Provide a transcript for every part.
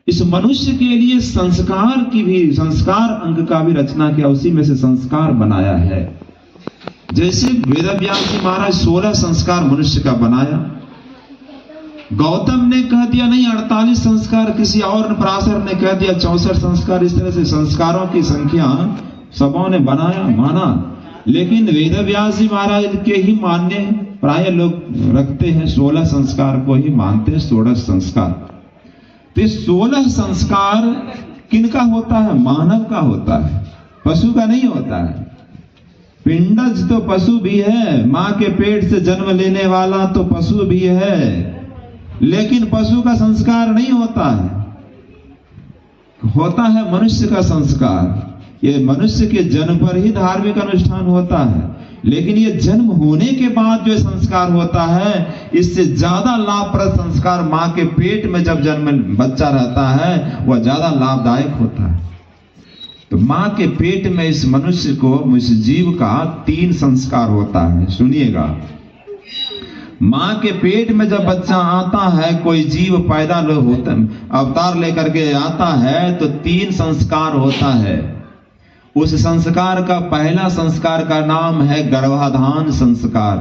इस मनुष्य के लिए संस्कार की भी, संस्कार अंग का भी रचना किया, उसी में से संस्कार बनाया है। जैसे वेदव्यास जी महाराज 16 संस्कार मनुष्य का बनाया, गौतम ने कह दिया नहीं 48 संस्कार, किसी और पराशर ने कह दिया 64 संस्कार। इस तरह से संस्कारों की संख्या सबों ने बनाया, माना, लेकिन वेदव्यास जी महाराज के ही मानने प्राय लोग रखते हैं, 16 संस्कार को ही मानते हैं, 16 संस्कार। तो 16 संस्कार किनका होता है? मानव का होता है, पशु का नहीं होता है। पिंडज तो पशु भी है, मां के पेट से जन्म लेने वाला तो पशु भी है, लेकिन पशु का संस्कार नहीं होता है, होता है मनुष्य का संस्कार। ये मनुष्य के जन्म पर ही धार्मिक अनुष्ठान होता है, लेकिन ये जन्म होने के बाद जो संस्कार होता है, इससे ज्यादा लाभप्रद संस्कार मां के पेट में जब जन्म बच्चा रहता है वह ज्यादा लाभदायक होता है। तो मां के पेट में इस मनुष्य को, इस जीव का 3 संस्कार होता है। सुनिएगा, मां के पेट में जब बच्चा आता है, कोई जीव पैदा होता, अवतार लेकर के आता है, तो 3 संस्कार होता है। उस संस्कार का पहला संस्कार का नाम है गर्भाधान संस्कार,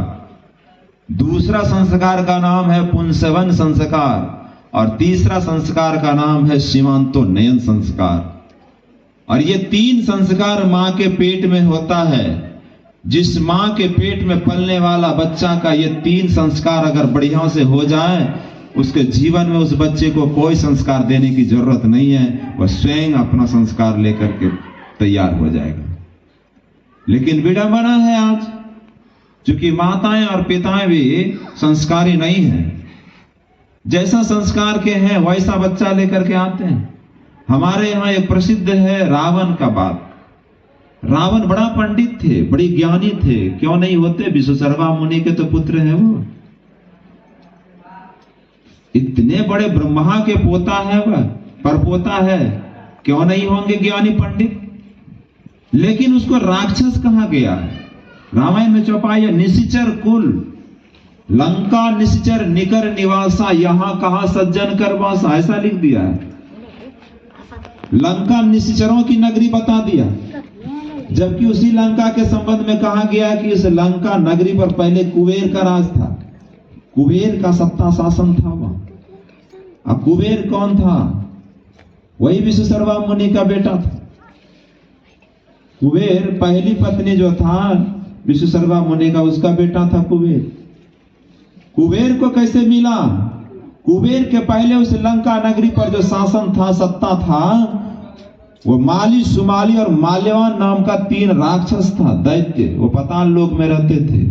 दूसरा संस्कार का नाम है पुंसवन संस्कार, और तीसरा संस्कार का नाम है सीमांतोन्नयन संस्कार। और ये 3 संस्कार मां के पेट में होता है। जिस मां के पेट में पलने वाला बच्चा का ये 3 संस्कार अगर बढ़िया से हो जाए, उसके जीवन में उस बच्चे को कोई संस्कार देने की जरूरत नहीं है, वह स्वयं अपना संस्कार लेकर के तैयार हो जाएगा। लेकिन विडंबना है आज, क्योंकि माताएं और पिताएं भी संस्कारी नहीं हैं। जैसा संस्कार के हैं वैसा बच्चा लेकर के आते हैं। हमारे यहाँ एक प्रसिद्ध है रावण का बात। रावण बड़ा पंडित थे, बड़ी ज्ञानी थे, क्यों नहीं होते? विश्वशर्मा मुनि के तो पुत्र हैं वो, इतने बड़े ब्रह्मा के पोता है वह, परपोता है, क्यों नहीं होंगे ज्ञानी पंडित? लेकिन उसको राक्षस कहा गया है। रामायण में चौपाई है, निशिचर कुल, लंका निशिचर निकर निवासा, यहां कहा सज्जन कर वासा, ऐसा लिख दिया है। लंका निशिचरों की नगरी बता दिया, जबकि उसी लंका के संबंध में कहा गया कि इस लंका नगरी पर पहले कुबेर का राज था, कुबेर का सत्ता शासन था वहां। अब कुबेर कौन था? वही विश्वशर्मा मुनि का बेटा था। कुबेर पहली पत्नी जो था विश्वशर्मा मुनि का, उसका बेटा था कुबेर। कुबेर को कैसे मिला? कुबेर के पहले उस लंका नगरी पर जो शासन था, सत्ता था, वो माली, सुमाली और माल्यवान नाम का 3 राक्षस था, दैत्य, वो पाताल लोक में रहते थे।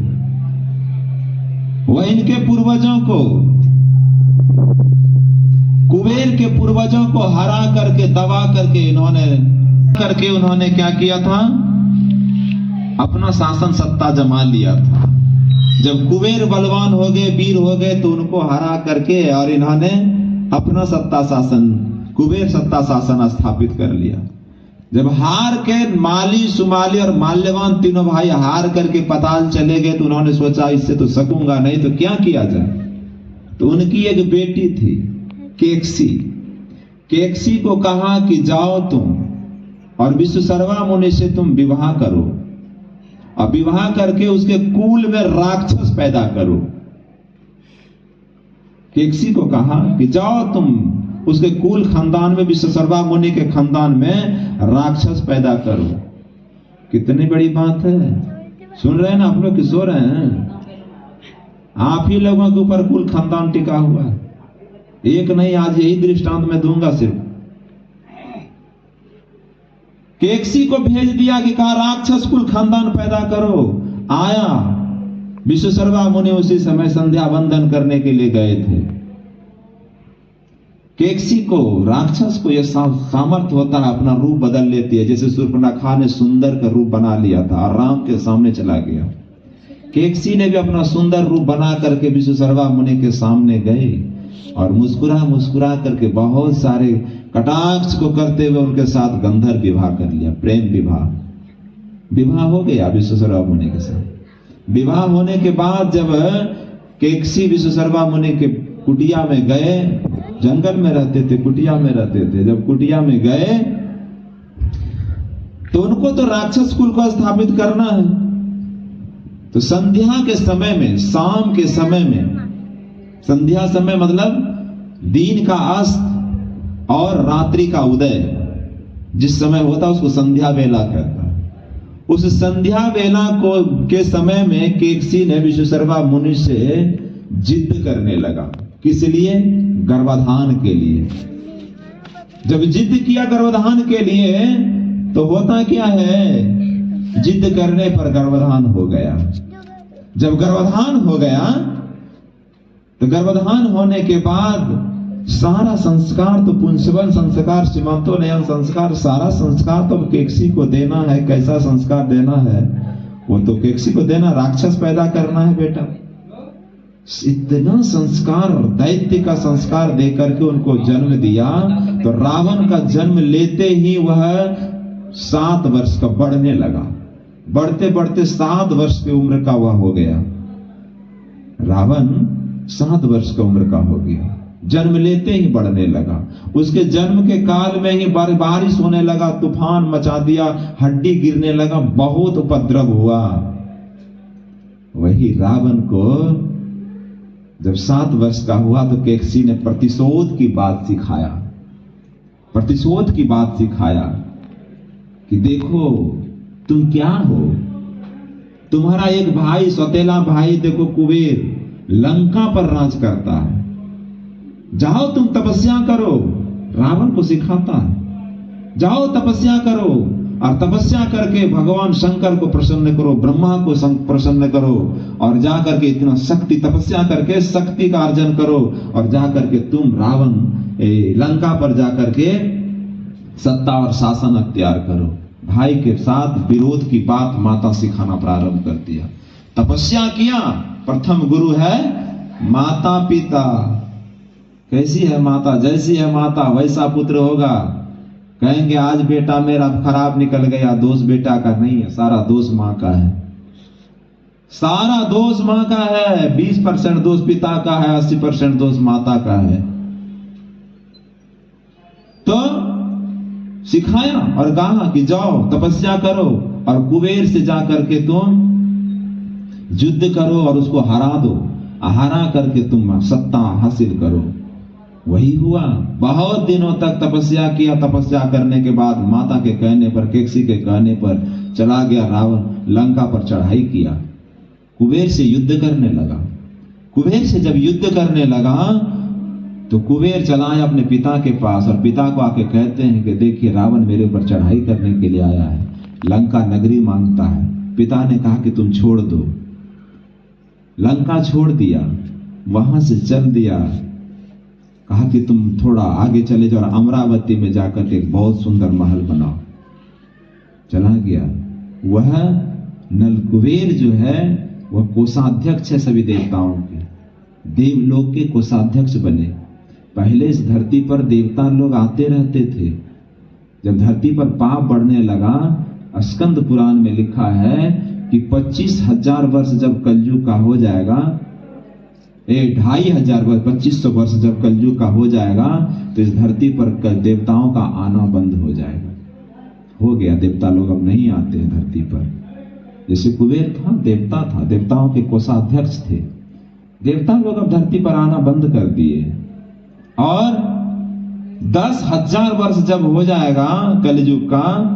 वह इनके पूर्वजों को, कुबेर के पूर्वजों को हरा करके, दबा करके उन्होंने क्या किया था? अपना शासन सत्ता जमा लिया था। जब कुबेर बलवान हो गए, वीर हो गए, तो उनको हरा करके और इन्होंने अपना सत्ता शासन, कुबेर सत्ता शासन स्थापित कर लिया। जब हार के माली, सुमाली और माल्यवान तीनों भाई हार करके पाताल चले गए, तो उन्होंने सोचा इससे तो सकूंगा नहीं, तो क्या किया जाए? तो उनकी एक बेटी थी केकसी। केकसी को कहा कि जाओ तुम और विश्वशर्मा मुनि से तुम विवाह करो, और विवाह करके उसके कुल में राक्षस पैदा करो। केकसी को कहा कि जाओ तुम उसके कुल खानदान में, विश्वशर्मा मुनि के खानदान में राक्षस पैदा करो। कितनी बड़ी बात है। सुन रहे हैं ना आप लोग कि सो रहे हैं? आप ही लोगों के ऊपर कुल खानदान टिका हुआ है। एक नहीं, आज यही दृष्टांत मैं दूंगा सिर्फ। केकसी को भेज दिया कि कहा राक्षस कुल खानदान पैदा करो। आया, विश्वशर्मा मुनि उसी समय संध्या वंदन करने के लिए गए थे। केकसी को, राक्षस को यह सामर्थ्य होता है, अपना रूप बदल लेती है। जैसे शूर्पणखा ने सुंदर का रूप बना लिया था और राम के सामने चला गया, केकसी ने भी अपना सुंदर रूप बना करके विश्वशर्मा मुनि के सामने गए और मुस्कुरा मुस्कुरा करके बहुत सारे कटाक्ष को करते हुए उनके साथ गंधर्व विवाह कर लिया, प्रेम विवाह। विवाह हो गया विश्वशर्मा मुनि के साथ। विवाह होने के बाद जब केकसी विश्वशर्मा मुनि के कुटिया में गए जंगल में रहते थे, कुटिया में रहते थे। जब कुटिया में गए तो उनको तो राक्षस कुल को स्थापित करना है। तो संध्या के समय में, शाम के समय में, संध्या समय मतलब दिन का अस्त और रात्रि का उदय जिस समय होता है उसको संध्या वेला कहता है। उस संध्या वेला को के समय में केकसी ने विश्वशर्मा मुनि से जिद करने लगा। किस लिए? गर्भाधान के लिए। जब जिद किया गर्भाधान के लिए तो होता क्या है, जिद करने पर गर्भाधान हो गया। जब गर्भाधान हो गया तो गर्भाधान होने के बाद सारा संस्कार तो पुंसवन संस्कार, सीमांतो नयन संस्कार, सारा संस्कार तो केकसी को देना है। कैसा संस्कार देना है वो तो केकसी को देना, राक्षस पैदा करना है बेटा। इतना संस्कार और दैत्य का संस्कार देकर के उनको जन्म दिया। तो रावण का जन्म लेते ही वह 7 वर्ष का बढ़ने लगा। बढ़ते बढ़ते 7 वर्ष की उम्र का वह हो गया। रावण 7 वर्ष का उम्र का हो गया, जन्म लेते ही बढ़ने लगा। उसके जन्म के काल में ही बारिश होने लगा, तूफान मचा दिया, हड्डी गिरने लगा, बहुत उपद्रव हुआ। वही रावण को जब 7 वर्ष का हुआ तो केकसी ने प्रतिशोध की बात सिखाया। प्रतिशोध की बात सिखाया कि देखो तुम क्या हो, तुम्हारा एक भाई, सौतेला भाई देखो कुबेर, लंका पर राज करता है। जाओ तुम तपस्या करो। रावण को सिखाता है, जाओ तपस्या करो और तपस्या करके भगवान शंकर को प्रसन्न करो, ब्रह्मा को प्रसन्न करो और जा करके इतना शक्ति, तपस्या करके शक्ति का अर्जन करो और जा करके तुम रावण लंका पर जा करके सत्ता और शासन अख्तियार करो। भाई के साथ विरोध की बात माता सिखाना प्रारंभ कर दिया। तपस्या किया। प्रथम गुरु है माता पिता। कैसी है माता? जैसी है माता वैसा पुत्र होगा। कहेंगे आज बेटा मेरा खराब निकल गया, दोष बेटा का नहीं है, सारा दोष माँ का है। सारा दोष माँ का है। 20% दोष पिता का है, 80% दोष माता का है। तो सिखाया और कहा कि जाओ तपस्या करो और कुबेर से जाकर के तुम युद्ध करो और उसको हरा दो। हरा करके तुम सत्ता हासिल करो। वही हुआ। बहुत दिनों तक तपस्या किया। तपस्या करने के बाद माता के कहने पर, केकसी के कहने पर चला गया रावण, लंका पर चढ़ाई किया, कुबेर से युद्ध करने लगा। कुबेर से जब युद्ध करने लगा तो कुबेर चला आया अपने पिता के पास और पिता को आके कहते हैं कि देखिए रावण मेरे ऊपर चढ़ाई करने के लिए आया है, लंका नगरी मांगता है। पिता ने कहा कि तुम छोड़ दो। लंका छोड़ दिया, वहां से चल दिया। कहा कि तुम थोड़ा आगे चले जाओ और अमरावती में जाकर के एक बहुत सुंदर महल बनाओ। चला गया। वह नलकुबेर जो है वह कोषाध्यक्ष है सभी देवताओं के। देवलोक के कोषाध्यक्ष बने। पहले इस धरती पर देवता लोग आते रहते थे। जब धरती पर पाप बढ़ने लगा, स्कंद पुराण में लिखा है कि 25,000 वर्ष जब कलयुग का हो जाएगा, 2,500 वर्ष, 2500 वर्ष जब कलयुग का हो जाएगा तो इस धरती पर देवताओं का आना बंद हो जाएगा। हो गया, देवता लोग अब नहीं आते हैं धरती पर। जैसे कुबेर था, देवता था, देवताओं के कोषाध्यक्ष थे। देवता लोग अब धरती पर आना बंद कर दिए। और 10,000 वर्ष जब हो जाएगा कलयुग का,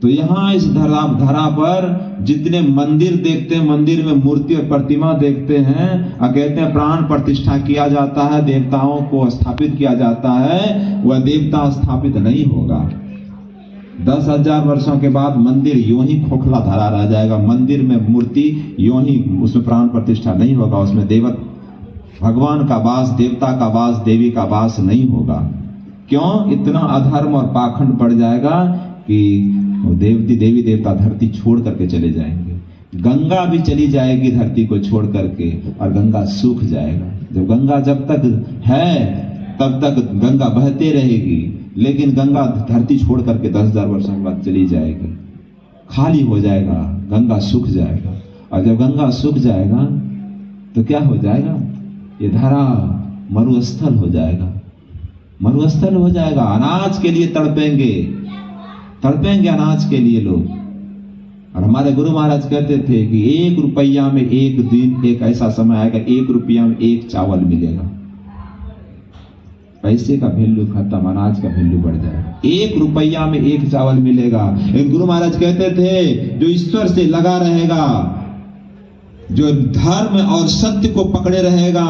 तो यहाँ इस धरा पर जितने मंदिर देखते हैं, मंदिर में मूर्ति और प्रतिमा देखते हैं और कहते हैं प्राण प्रतिष्ठा किया जाता है, देवताओं को स्थापित किया जाता है, वह देवता स्थापित नहीं होगा। 10,000 वर्षों के बाद मंदिर यूं ही खोखला धरा रह जाएगा। मंदिर में मूर्ति यूं ही, उसमें प्राण प्रतिष्ठा नहीं होगा, उसमें देवत भगवान का वास, देवता का वास, देवी का वास नहीं होगा। क्यों? इतना अधर्म और पाखंड बढ़ जाएगा कि देवी देवता धरती छोड़ करके चले जाएंगे। गंगा भी चली जाएगी धरती को छोड़ करके और गंगा सूख जाएगा। जब गंगा जब तक है तब तक गंगा बहते रहेगी, लेकिन गंगा धरती छोड़ करके 10,000 वर्षों के बाद चली जाएगी, खाली हो जाएगा, गंगा सूख जाएगा। और जब गंगा सूख जाएगा तो क्या हो जाएगा? ये धरा मरुस्थल हो जाएगा, मरुस्थल हो जाएगा। अनाज के लिए तड़पेंगे, तड़पेंगे अनाज के लिए लोग। और हमारे गुरु महाराज कहते थे कि 1 रुपया में एक दिन, एक ऐसा समय आएगा 1 रुपया में 1 चावल मिलेगा। पैसे का वैल्यू खत्म, अनाज का वैल्यू बढ़ जाएगा। 1 रुपया में 1 चावल मिलेगा। गुरु महाराज कहते थे जो ईश्वर से लगा रहेगा, जो धर्म और सत्य को पकड़े रहेगा,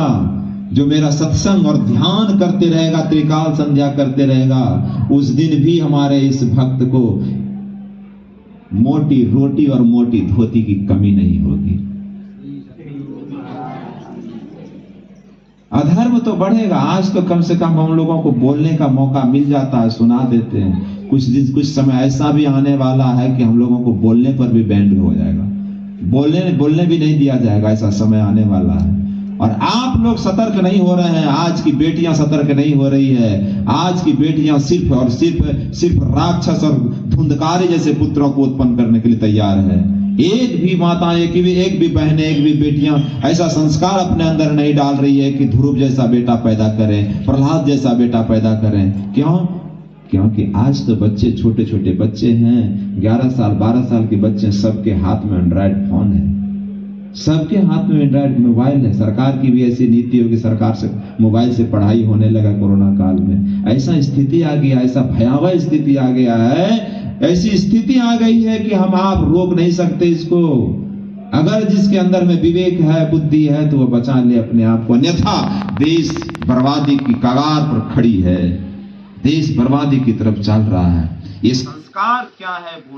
जो मेरा सत्संग और ध्यान करते रहेगा, त्रिकाल संध्या करते रहेगा, उस दिन भी हमारे इस भक्त को मोटी रोटी और मोटी धोती की कमी नहीं होगी। अधर्म तो बढ़ेगा। आज तो कम से कम हम लोगों को बोलने का मौका मिल जाता है, सुना देते हैं। कुछ समय ऐसा भी आने वाला है कि हम लोगों को बोलने पर भी बैंड हो जाएगा, बोलने भी नहीं दिया जाएगा। ऐसा समय आने वाला है और आप लोग सतर्क नहीं हो रहे हैं। आज की बेटियां सतर्क नहीं हो रही है। आज की बेटियां सिर्फ और सिर्फ राक्षस और धुंधकारी जैसे पुत्रों को उत्पन्न करने के लिए तैयार है। एक भी माता, एक भी बहनें, एक भी बेटियां ऐसा संस्कार अपने अंदर नहीं डाल रही है कि ध्रुव जैसा बेटा पैदा करें, प्रहलाद जैसा बेटा पैदा करें। क्यों? क्योंकि आज तो बच्चे, छोटे छोटे बच्चे हैं, 11 साल 12 साल के बच्चे, सबके हाथ में एंड्रॉइड फोन है, सबके हाथ में एंड्रॉइड मोबाइल है। सरकार की भी ऐसी नीति होगी, सरकार से मोबाइल से पढ़ाई होने लगा कोरोना काल में। ऐसा स्थिति आ गया, ऐसा भयावह स्थिति आ गया है, ऐसी स्थिति आ गई है कि आप रोक नहीं सकते इसको। अगर जिसके अंदर में विवेक है, बुद्धि है, तो वह बचा ले अपने आप को, अन्यथा देश बर्बादी की कगार पर खड़ी है, देश बर्बादी की तरफ चल रहा है। ये संस्कार क्या है?